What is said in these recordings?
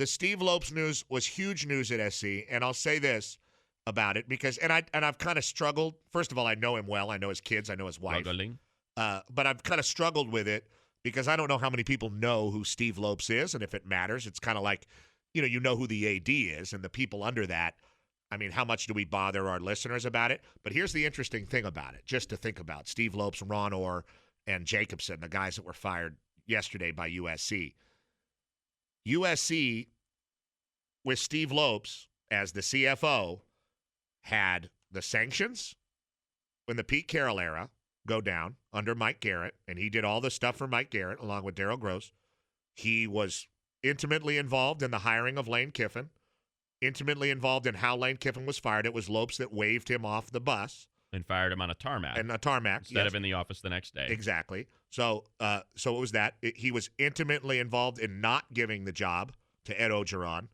the Steve Lopes news was huge news at SC, and I'll say this about it because I've kind of struggled. First of all, I know him well. I know his kids. I know his wife. But I've kind of struggled with it because I don't know how many people know who Steve Lopes is, and if it matters, it's kind of like, you know who the AD is, and the people under that. I mean, how much do we bother our listeners about it? But here's the interesting thing about it, just to think about. Steve Lopes, Ron Orr, and Jacobson, the guys that were fired yesterday by USC. USC, with Steve Lopes as the CFO, had the sanctions in the Pete Carroll era go down under Mike Garrett, and he did all the stuff for Mike Garrett along with Darryl Gross. He was intimately involved in the hiring of Lane Kiffin, intimately involved in how Lane Kiffin was fired. It was Lopes that waved him off the bus. And fired him on a tarmac. And a tarmac, instead of in the office the next day. Exactly. So it was that. He was intimately involved in not giving the job to Ed Ogeron,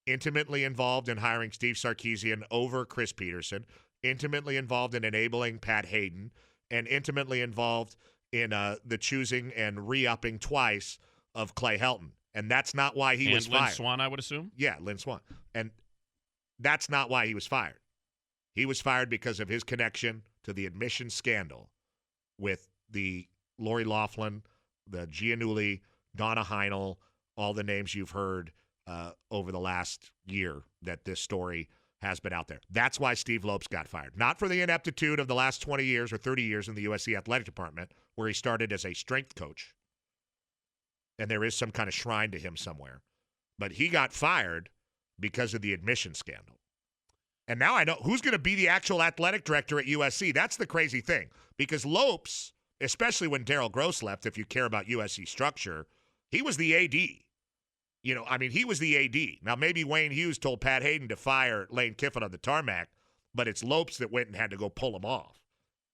intimately involved in hiring Steve Sarkisian over Chris Peterson, intimately involved in enabling Pat Hayden, and intimately involved in the choosing and re-upping twice of Clay Helton. And that's not why he was fired. And Lynn Swann, I would assume? Yeah, Lynn Swann. And that's not why he was fired. He was fired because of his connection to the admission scandal with the Lori Loughlin, the Giannulli, Donna Heinel, all the names you've heard over the last year that this story has been out there. That's why Steve Lopes got fired. Not for the ineptitude of the last 20 years or 30 years in the USC athletic department, where he started as a strength coach. And there is some kind of shrine to him somewhere. But he got fired because of the admission scandal. And now I know who's going to be the actual athletic director at USC. That's the crazy thing. Because Lopes, especially when Darryl Gross left, if you care about USC structure, he was the AD. He was the AD. Now, maybe Wayne Hughes told Pat Hayden to fire Lane Kiffin on the tarmac, but it's Lopes that went and had to go pull him off.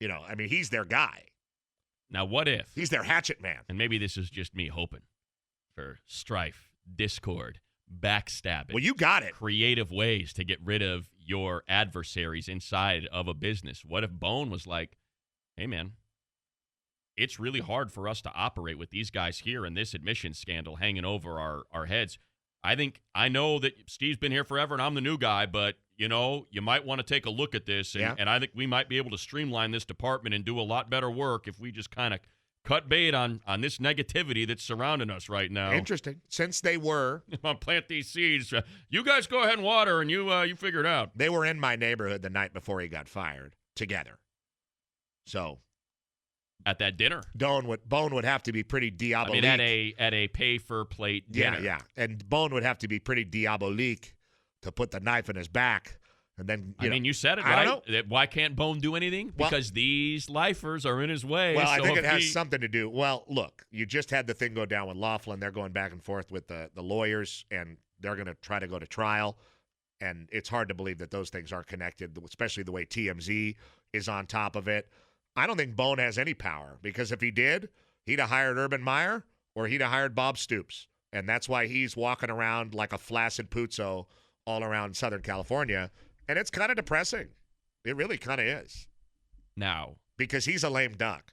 He's their guy. Now, what if? He's their hatchet man. And maybe this is just me hoping for strife, discord, backstabbing. Well, you got it. Creative ways to get rid of your adversaries inside of a business. What if Bone was like, hey, man, it's really hard for us to operate with these guys here and this admission scandal hanging over our heads. I know that Steve's been here forever and I'm the new guy, but, you might want to take a look at this. And I think we might be able to streamline this department and do a lot better work if we just kind of cut bait on this negativity that's surrounding us right now. Interesting. Since they were... I'll plant these seeds. You guys go ahead and water, and you figure it out. They were in my neighborhood the night before he got fired together. So... At that dinner? Bone would have to be pretty diabolique. At a pay-for-plate dinner. Yeah. And Bone would have to be pretty diabolique to put the knife in his back. And then, you said it, right? I don't know. Why can't Bone do anything? Because these lifers are in his way. Well, I think it has something to do. Well, look, you just had the thing go down with Loughlin. They're going back and forth with the lawyers, and they're going to try to go to trial. And it's hard to believe that those things aren't connected, especially the way TMZ is on top of it. I don't think Bone has any power, because if he did, he'd have hired Urban Meyer or he'd have hired Bob Stoops. And that's why he's walking around like a flaccid puzzo all around Southern California. And it's kind of depressing. It really kind of is. Now. Because he's a lame duck.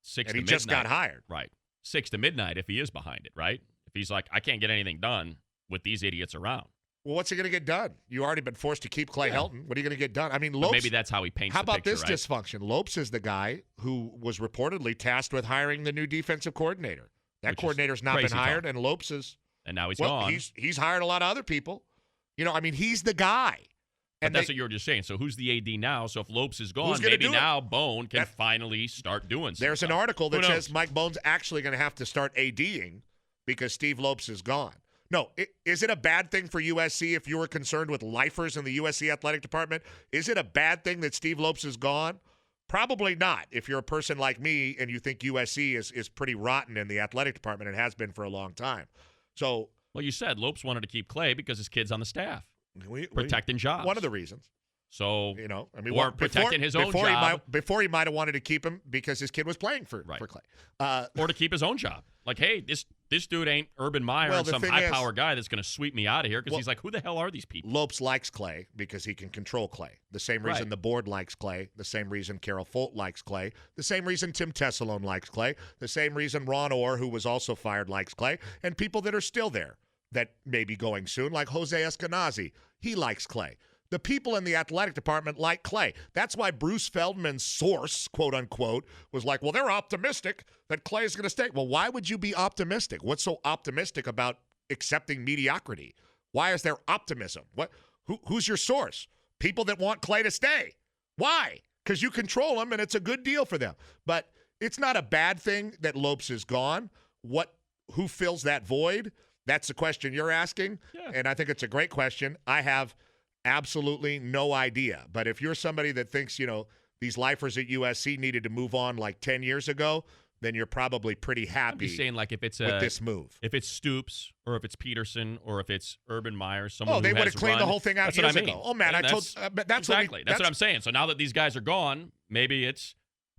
6 and to he just midnight. got hired. Right. 6 to midnight if he is behind it, right? If he's like, I can't get anything done with these idiots around. Well, what's he going to get done? You already been forced to keep Clay Helton. What are you going to get done? Lopes. But maybe that's how he paints the picture, How about this right? dysfunction? Lopes is the guy who was reportedly tasked with hiring the new defensive coordinator. That coordinator's not been hired, and Lopes is. And now he's gone. He's hired a lot of other people. He's the guy. But that's what you were just saying. So who's the AD now? So if Lopes is gone, maybe now Bone can finally start doing something. There's an article that says Mike Bone's actually going to have to start ADing because Steve Lopes is gone. No, is it a bad thing for USC if you were concerned with lifers in the USC athletic department? Is it a bad thing that Steve Lopes is gone? Probably not. If you're a person like me and you think USC is pretty rotten in the athletic department, it has been for a long time. So, well, you said Lopes wanted to keep Clay because his kid's on the staff, protecting jobs. One of the reasons. So, or protecting his own job. Before he might have wanted to keep him because his kid was playing for Clay. Or to keep his own job. Like, hey, this dude ain't Urban Meyer and some high-power guy that's going to sweep me out of here because he's like, who the hell are these people? Lopes likes Clay because he can control Clay. The same reason the board likes Clay. The same reason Carol Folt likes Clay. The same reason Tim Tessalone likes Clay. The same reason Ron Orr, who was also fired, likes Clay. And people that are still there. that may be going soon, like Jose Eskenazi. He likes Clay. The people in the athletic department like Clay. That's why Bruce Feldman's source, quote unquote, was like, well, they're optimistic that Clay is going to stay. Well, why would you be optimistic? What's so optimistic about accepting mediocrity? Why is there optimism? Who's your source? People that want Clay to stay. Why? Because you control them and it's a good deal for them. But it's not a bad thing that Lopes is gone. Who fills that void? That's the question you're asking. Yeah. And I think it's a great question. I have absolutely no idea. But if you're somebody that thinks, these lifers at USC needed to move on like 10 years ago, then you're probably pretty happy. I'm just saying, like, if it's with this move. If it's Stoops or if it's Peterson or if it's Urban Meyer, someone they who would has have cleaned the whole thing out that's years what I mean. ago. Oh, man, And that's exactly. That's what I'm saying. So now that these guys are gone, maybe it's,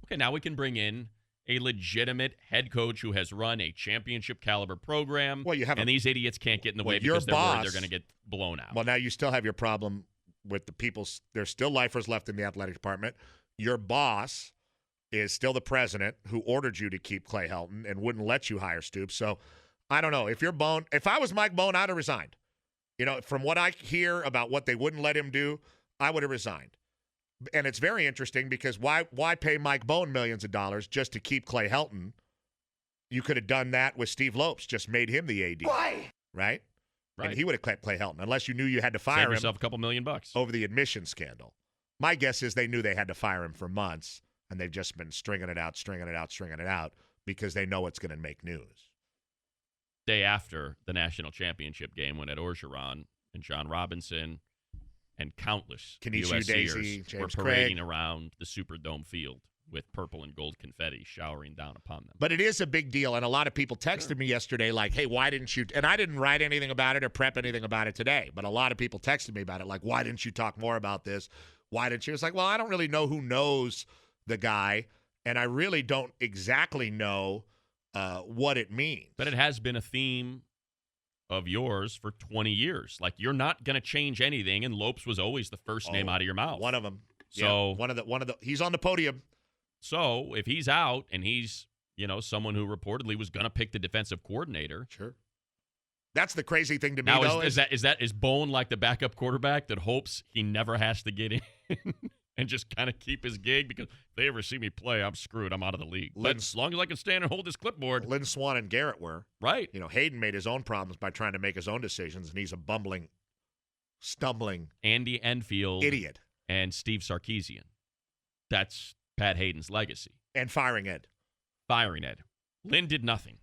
okay, now we can bring in a legitimate head coach who has run a championship caliber program. Well, and these idiots can't get in the way because they're worried they're going to get blown out. Well, now you still have your problem with the people. There's still lifers left in the athletic department. Your boss is still the president who ordered you to keep Clay Helton and wouldn't let you hire Stoops. So I don't know. If I was Mike Bohn, I'd have resigned. From what I hear about what they wouldn't let him do, I would have resigned. And it's very interesting because why pay Mike Bohn millions of dollars just to keep Clay Helton? You could have done that with Steve Lopes, just made him the AD. Why? Right? Right. And he would have kept Clay Helton, unless you knew you had to fire Save him yourself a couple $1 million over the admission scandal. My guess is they knew they had to fire him for months, and they've just been stringing it out because they know it's going to make news. Day after the national championship game when Ed Orgeron and John Robinson and countless Kenesha Daisy, USCers were James parading Craig around the Superdome field with purple and gold confetti showering down upon them. But it is a big deal, and a lot of people texted me yesterday like, hey, why didn't you – and I didn't write anything about it or prep anything about it today, but a lot of people texted me about it like, why didn't you talk more about this? Why didn't you? It's like, well, I don't really know who knows the guy, and I really don't exactly know what it means. But it has been a theme of yours for 20 years. Like, you're not going to change anything, and Lopes was always the first name out of your mouth. One of them. So yeah, one of the he's on the podium. So if he's out and he's, someone who reportedly was going to pick the defensive coordinator. Sure. That's the crazy thing to me, now, though. Is Bohn like the backup quarterback that hopes he never has to get in and just kind of keep his gig? Because if they ever see me play, I'm screwed. I'm out of the league. But as long as I can stand and hold this clipboard. Lynn Swann and Garrett were. Right. Hayden made his own problems by trying to make his own decisions, and he's a bumbling, stumbling Andy Enfield. Idiot. And Steve Sarkisian. That's Pat Hayden's legacy. And firing Ed. Lynn did nothing.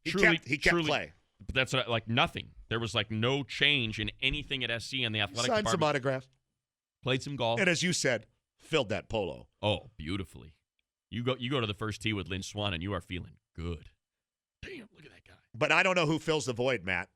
He kept Clay. But that's nothing. There was no change in anything at SC in the athletic department. Signed some autographs. Played some golf. And as you said, filled that polo. Oh, beautifully. You go to the first tee with Lynn Swann and you are feeling good. Damn, look at that guy. But I don't know who fills the void, Matt.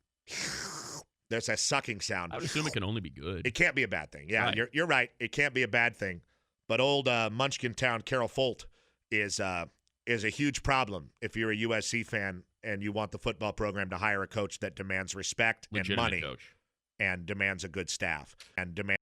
There's that sucking sound. I would assume it can only be good. It can't be a bad thing. Yeah, right. You're right. It can't be a bad thing. But old Munchkin Town Carol Folt is a huge problem if you're a USC fan and you want the football program to hire a coach that demands respect Legitimate and money coach. And demands a good staff and demands